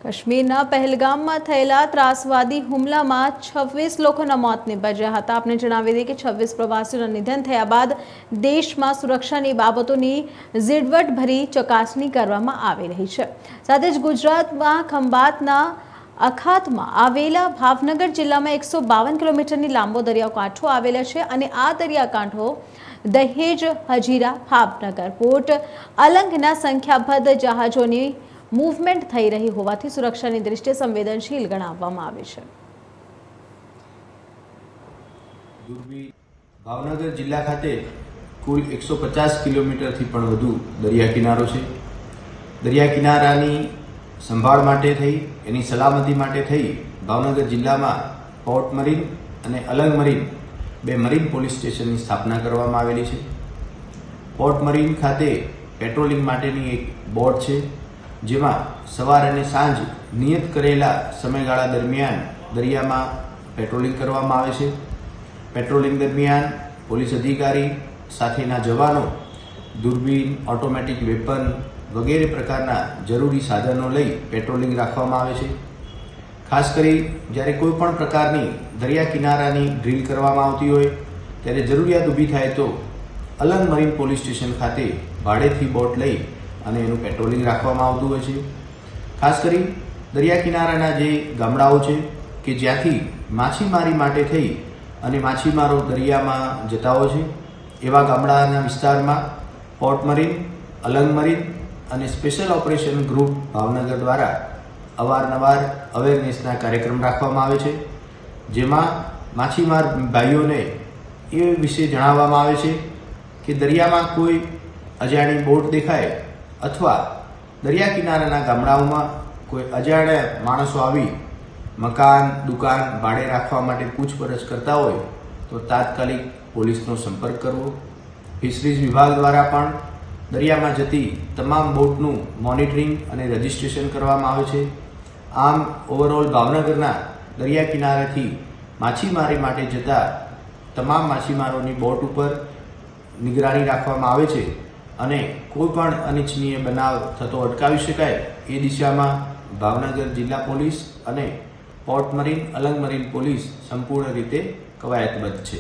કાશ્મીરના પહેલગામમાં થયેલા ત્રાસવાદી હુમલામાં 26 લોકોના મોત નીપજ્યા હતા। આપણે જણાવી દઈએ કે 26 પ્રવાસીઓના નિધન થયા બાદ દેશમાં સુરક્ષાની બાબતોની ઝીણવટભરી ચકાસણી કરવામાં આવી રહી છે। સાથે જ ગુજરાતમાં ખંભાતના અખાતમાં આવેલા ભાવનગર જિલ્લામાં 152 કિલોમીટરની લાંબો દરિયાકાંઠો આવેલો છે અને આ દરિયાકાંઠો દહેજ, હજીરા, ભાવનગર, પોર્ટ અલંગના સંખ્યાબંધ જહાજોની મૂવમેન્ટ થઈ રહી હોવાથી સુરક્ષાની દૃષ્ટિએ સંવેદનશીલ ગણાવવામાં આવે છે। ભાવનગર જિલ્લા ખાતે કુલ 150 કિલોમીટરથી પણ વધુ દરિયા કિનારો છે। દરિયા કિનારાની સંભાળ માટે થઈ, એની સલામતી માટે થઈ ભાવનગર જિલ્લામાં પોર્ટ મરીન અને અલંગ મરીન બે મરીન પોલીસ સ્ટેશનની સ્થાપના કરવામાં આવેલી છે। પોર્ટ મરીન ખાતે પેટ્રોલિંગ માટેની એક બોટ છે, જેમાં સવાર અને સાંજ નિયત કરેલા સમયગાળા દરમિયાન દરિયામાં પેટ્રોલિંગ કરવામાં આવે છે। પેટ્રોલિંગ દરમિયાન પોલીસ અધિકારી સાથેના જવાનો દૂરબીન, ઓટોમેટિક વેપન વગેરે પ્રકારના જરૂરી સાધનો લઈ પેટ્રોલિંગ રાખવામાં આવે છે। ખાસ કરી જ્યારે કોઈ પણ પ્રકારની દરિયા કિનારાની ડ્રીલ કરવામાં આવતી હોય ત્યારે જરૂરિયાત ઊભી થાય તો અલંગ મરીન પોલીસ સ્ટેશન ખાતે ભાડેથી બોટ લઈ અને એનું પેટ્રોલિંગ રાખવામાં આવતું હોય છે। ખાસ કરી દરિયા કિનારાના જે ગામડાઓ છે કે જ્યાંથી માછીમારી માટે થઈ અને માછીમારો દરિયામાં જતા હોય છે, એવા ગામડાના વિસ્તારમાં પોર્ટ મરીન, અલંગ મરીન અને સ્પેશિયલ ઓપરેશન ગ્રુપ ભાવનગર દ્વારા અવારનવાર અવેરનેસના કાર્યક્રમ રાખવામાં આવે છે, જેમાં માછીમાર ભાઈઓને એ વિશે જણાવવામાં આવે છે કે દરિયામાં કોઈ અજાણી બોટ દેખાય અથવા દરિયા કિનારાના ગામડાઓમાં કોઈ અજાણ્યા માણસો આવી મકાન, દુકાન ભાડે રાખવા માટે પૂછપરછ કરતા હોય તો તાત્કાલિક પોલીસનો સંપર્ક કરવો। ફિશરીઝ વિભાગ દ્વારા પણ દરિયામાં જતી તમામ બોટનું મોનિટરિંગ અને રજિસ્ટ્રેશન કરવામાં આવે છે। આમ ઓવરઓલ ભાવનગરના દરિયા કિનારેથી માછીમારી માટે જતા તમામ માછીમારોની બોટ ઉપર નિગરાની રાખવામાં આવે છે અને કોઈ પણ અનિચ્છનીય બનાવ થતો અટકાવી શકાય એ દિશામાં ભાવનગર જિલ્લા પોલીસ અને port marine, Alang marine police સંપૂર્ણ રીતે કવાયતબદ્ધ છે।